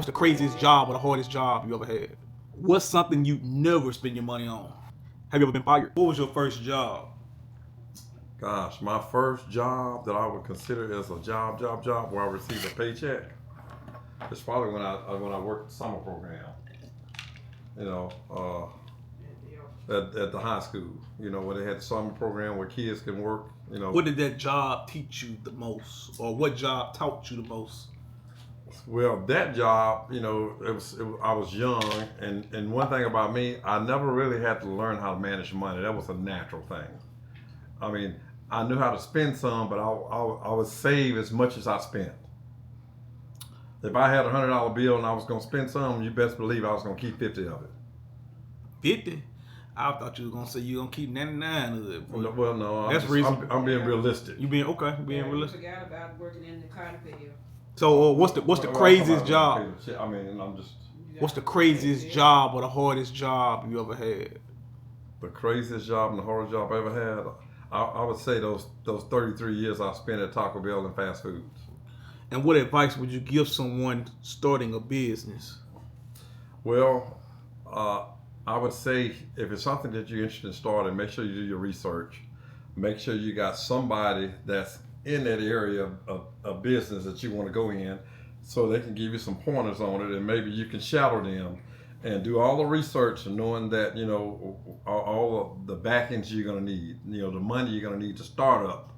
What's the craziest job or the hardest job you ever had? What's something you never spend your money on? Have you ever been fired? What was your first job? Gosh, my first job that I would consider as a job where I received a paycheck. It's probably when I worked the summer program. You know, at the high school. You know, where they had the summer program where kids can work. You know. What did that job teach you the most, or what job taught you the most? Well, that job, you know, I was young, and one thing about me, I never really had to learn how to manage money. That was a natural thing. I mean, I knew how to spend some, but I would save as much as I spent. If I had $100 bill and I was going to spend some, you best believe I was going to keep 50 of it. 50? I thought you were going to say you were going to keep 99 of it. Well, no, that's reasonable. I'm being realistic. You being okay? Being realistic. You forgot about working in the cotton field. So what's the craziest job? I mean, I'm just. What's the craziest job or the hardest job you ever had? The craziest job and the hardest job I ever had, I would say those 33 years I spent at Taco Bell and fast foods. And what advice would you give someone starting a business? Well, I would say if it's something that you're interested in starting, make sure you do your research. Make sure you got somebody that's in that area of business that you want to go in, so they can give you some pointers on it, and maybe you can shadow them and do all the research, and knowing that, you know, all of the backends you're going to need, you know, the money you're going to need to start up.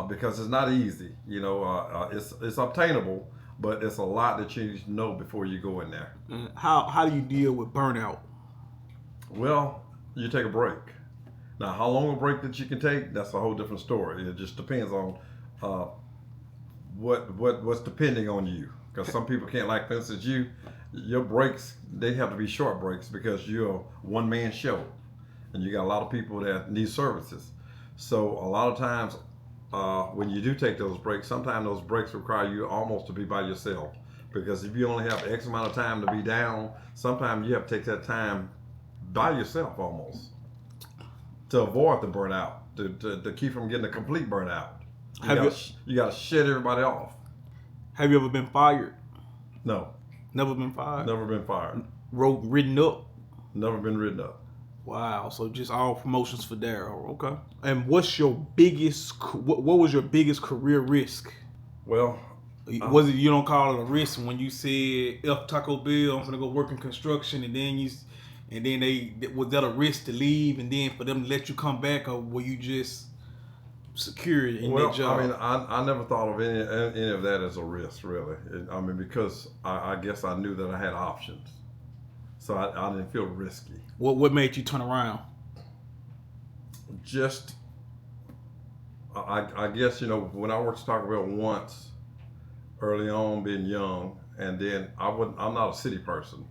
Because it's not easy, you know. It's obtainable, but it's a lot that you need to know before you go in there. How do you deal with burnout? Well, you take a break. Now, how long a break that you can take, that's a whole different story. It just depends on what's depending on you. Because some people can't, like, for instance, your breaks, they have to be short breaks because you're a one-man show, and you got a lot of people that need services. So a lot of times, when you do take those breaks, sometimes those breaks require you almost to be by yourself. Because if you only have X amount of time to be down, sometimes you have to take that time by yourself almost to avoid the burnout, to keep from getting a complete burnout. You got to shut everybody off. Have you ever been fired? No. Never been fired? Never been fired. Written up? Never been written up. Wow, so just all promotions for Darrell. Okay. And what's your biggest? What was your biggest career risk? Well, was it, you don't call it a risk when you said F Taco Bell, I'm gonna go work in construction, and then was that a risk to leave, and then for them to let you come back, or were you just secure in that job? I mean, I never thought of any of that as a risk, really. I mean, because I guess I knew that I had options, so I didn't feel risky. What made you turn around? Just, I guess, you know, when I worked at Taco Bell once, early on, being young, and then I'm not a city person.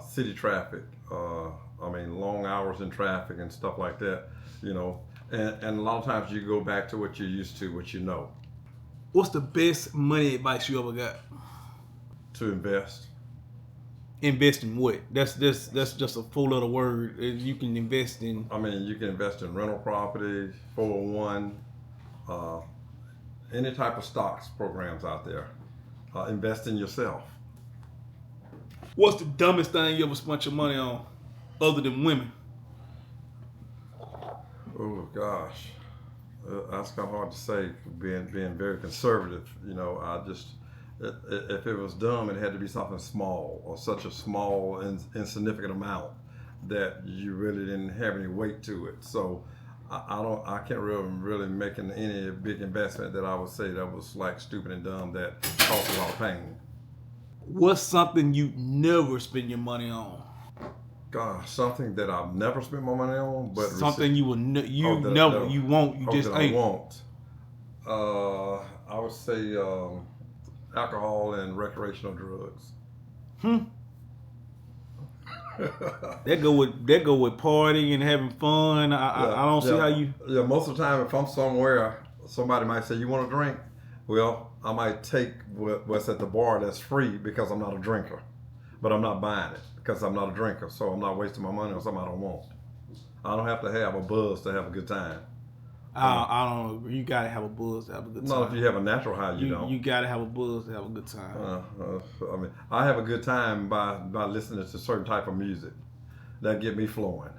City traffic, I mean, long hours in traffic and stuff like that, you know, and a lot of times you go back to what you're used to, what you know. What's the best money advice you ever got? To invest. Invest in what? That's just a full letter word. You can invest in. I mean, you can invest in rental properties, 401, any type of stocks programs out there. Invest in yourself. What's the dumbest thing you ever spent your money on, other than women? Oh gosh, that's kind of hard to say. Being very conservative, you know, if it was dumb, it had to be something small, or such a small and insignificant amount that you really didn't have any weight to it. So I can't really make any big investment that I would say that was like stupid and dumb that caused a lot of pain. What's something you never spend your money on? Gosh, something that I've never spent my money on, but something you will you won't, you just ain't. I won't. I would say alcohol and recreational drugs. That go with partying and having fun. I don't see how you. Yeah, most of the time, if I'm somewhere, somebody might say, "You want a drink?" Well, I might take what's at the bar that's free because I'm not a drinker, but I'm not buying it because I'm not a drinker, so I'm not wasting my money on something I don't want. I don't have to have a buzz to have a good time. I don't agree. You gotta have a buzz to have a good time. Not if you have a natural high, you don't. You gotta have a buzz to have a good time. I mean, I have a good time by listening to certain type of music that get me flowing.